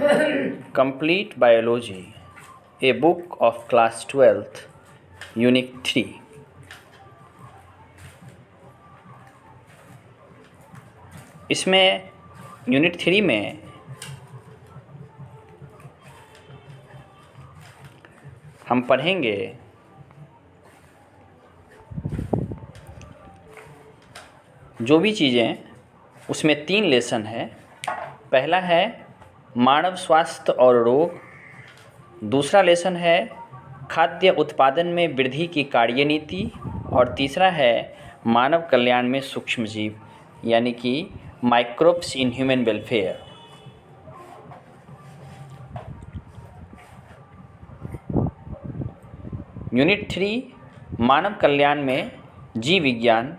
Complete Biology, a book of class 12th, Unit 3. इसमें unit 3 में हम पढ़ेंगे जो भी चीज़ें, उसमें 3 लेसन है। पहला है मानव स्वास्थ्य और रोग, दूसरा लेसन है खाद्य उत्पादन में वृद्धि की कार्यनीति, और तीसरा है मानव कल्याण में सूक्ष्मजीव यानी कि microbes in human welfare. Unit 3 मानव कल्याण में जीव विज्ञान,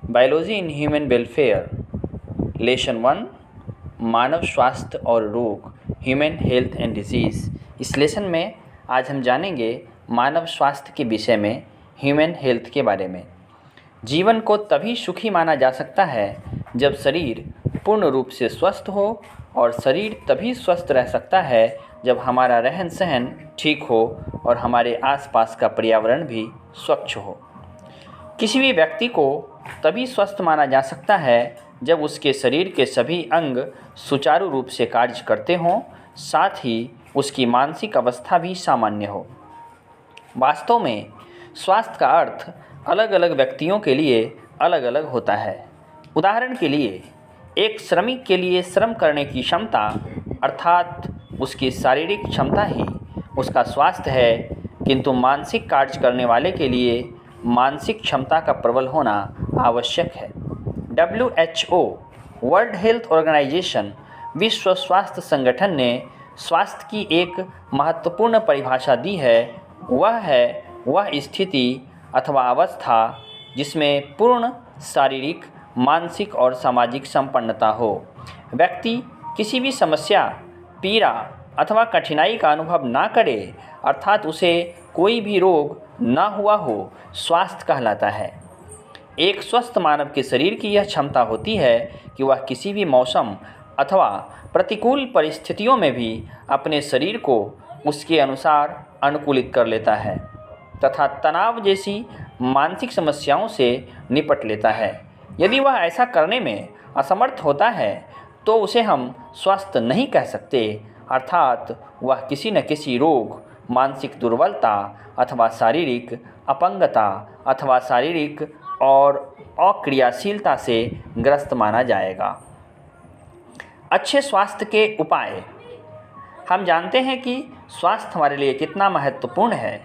biology in human welfare, lesson 1 मानव स्वास्थ्य और रोग, ह्यूमन हेल्थ एंड डिजीज़। इस लेसन में आज हम जानेंगे मानव स्वास्थ्य के विषय में, ह्यूमन हेल्थ के बारे में। जीवन को तभी सुखी माना जा सकता है जब शरीर पूर्ण रूप से स्वस्थ हो, और शरीर तभी स्वस्थ रह सकता है जब हमारा रहन सहन ठीक हो और हमारे आसपास का पर्यावरण भी स्वच्छ हो। किसी भी व्यक्ति को तभी स्वस्थ माना जा सकता है जब उसके शरीर के सभी अंग सुचारू रूप से कार्य करते हों, साथ ही उसकी मानसिक अवस्था भी सामान्य हो। वास्तव में स्वास्थ्य का अर्थ अलग अलग व्यक्तियों के लिए अलग अलग होता है। उदाहरण के लिए एक श्रमिक के लिए श्रम करने की क्षमता अर्थात उसकी शारीरिक क्षमता ही उसका स्वास्थ्य है, किंतु मानसिक कार्य करने वाले के लिए मानसिक क्षमता का प्रबल होना आवश्यक है। WHO वर्ल्ड हेल्थ ऑर्गेनाइजेशन, विश्व स्वास्थ्य संगठन ने स्वास्थ्य की एक महत्वपूर्ण परिभाषा दी है। वह स्थिति अथवा अवस्था जिसमें पूर्ण शारीरिक, मानसिक और सामाजिक संपन्नता हो। व्यक्ति किसी भी समस्या, पीड़ा अथवा कठिनाई का अनुभव ना करे, अर्थात उसे कोई भी रोग ना हुआ हो, स्वास्थ्य कहलाता है। एक स्वस्थ मानव के शरीर की यह क्षमता होती है कि वह किसी भी मौसम अथवा प्रतिकूल परिस्थितियों में भी अपने शरीर को उसके अनुसार अनुकूलित कर लेता है तथा तनाव जैसी मानसिक समस्याओं से निपट लेता है। यदि वह ऐसा करने में असमर्थ होता है तो उसे हम स्वस्थ नहीं कह सकते, अर्थात वह किसी न किसी रोग, मानसिक दुर्बलता अथवा शारीरिक अपंगता अथवा शारीरिक और अक्रियाशीलता से ग्रस्त माना जाएगा। अच्छे स्वास्थ्य के उपाय। हम जानते हैं कि स्वास्थ्य हमारे लिए कितना महत्वपूर्ण है,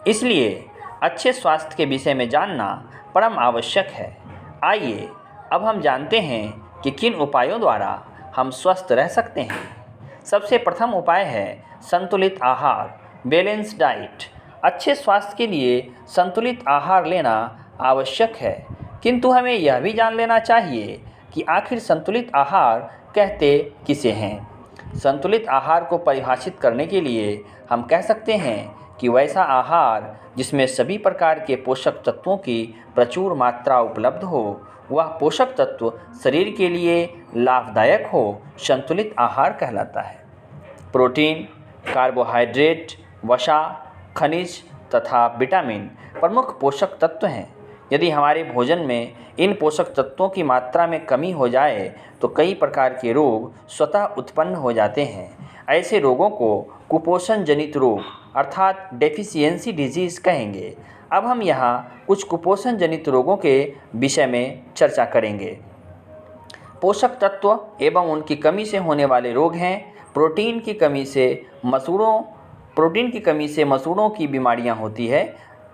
इसलिए अच्छे स्वास्थ्य के विषय में जानना परम आवश्यक है। आइए अब हम जानते हैं कि किन उपायों द्वारा हम स्वस्थ रह सकते हैं। सबसे प्रथम उपाय है संतुलित आहार, बैलेंस डाइट। अच्छे स्वास्थ्य के लिए संतुलित आहार लेना आवश्यक है, किंतु हमें यह भी जान लेना चाहिए कि आखिर संतुलित आहार कहते किसे हैं। संतुलित आहार को परिभाषित करने के लिए हम कह सकते हैं कि वैसा आहार जिसमें सभी प्रकार के पोषक तत्वों की प्रचुर मात्रा उपलब्ध हो, वह पोषक तत्व शरीर के लिए लाभदायक हो, संतुलित आहार कहलाता है। प्रोटीन, कार्बोहाइड्रेट, वसा, खनिज तथा विटामिन प्रमुख पोषक तत्व हैं। यदि हमारे भोजन में इन पोषक तत्वों की मात्रा में कमी हो जाए तो कई प्रकार के रोग स्वतः उत्पन्न हो जाते हैं। ऐसे रोगों को कुपोषण जनित रोग अर्थात डेफिशिएंसी डिजीज़ कहेंगे। अब हम यहाँ कुछ कुपोषण जनित रोगों के विषय में चर्चा करेंगे। पोषक तत्व एवं उनकी कमी से होने वाले रोग हैं। प्रोटीन की कमी से मसूड़ों की बीमारियां होती है।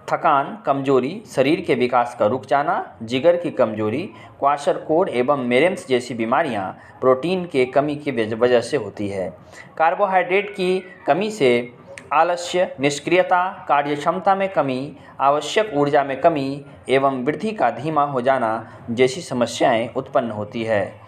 थकान, कमजोरी, शरीर के विकास का रुक जाना, जिगर की कमजोरी, क्वाशरकोड एवं मेरेम्स जैसी बीमारियां प्रोटीन के कमी की वजह से होती है। कार्बोहाइड्रेट की कमी से आलस्य, निष्क्रियता, कार्यक्षमता में कमी, आवश्यक ऊर्जा में कमी एवं वृद्धि का धीमा हो जाना जैसी समस्याएं उत्पन्न होती है।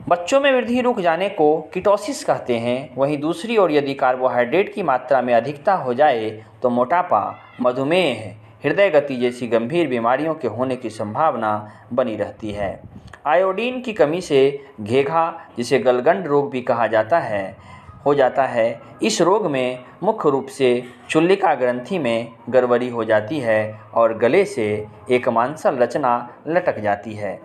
बच्चों में वृद्धि रुक जाने को कीटोसिस कहते हैं। वहीं दूसरी ओर यदि कार्बोहाइड्रेट की मात्रा में अधिकता हो जाए तो मोटापा, मधुमेह, हृदय गति जैसी गंभीर बीमारियों के होने की संभावना बनी रहती है। आयोडीन की कमी से घेघा, जिसे गलगंड रोग भी कहा जाता है, हो जाता है। इस रोग में मुख्य रूप से चुल्लिका ग्रंथि में गड़बड़ी हो जाती है और गले से एक मांसल रचना लटक जाती है।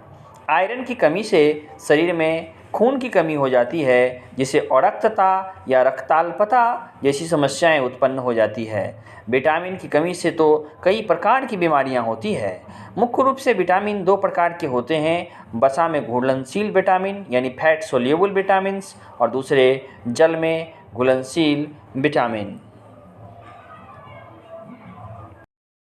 आयरन की कमी से शरीर में खून की कमी हो जाती है, जिससे अरक्तता या रक्ताल्पता जैसी समस्याएं उत्पन्न हो जाती है। विटामिन की कमी से तो कई प्रकार की बीमारियां होती है। मुख्य रूप से विटामिन 2 प्रकार के होते हैं, वसा में घुलनशील विटामिन यानी फैट सोल्यूबल विटामिन और दूसरे जल में घुलनशील विटामिन।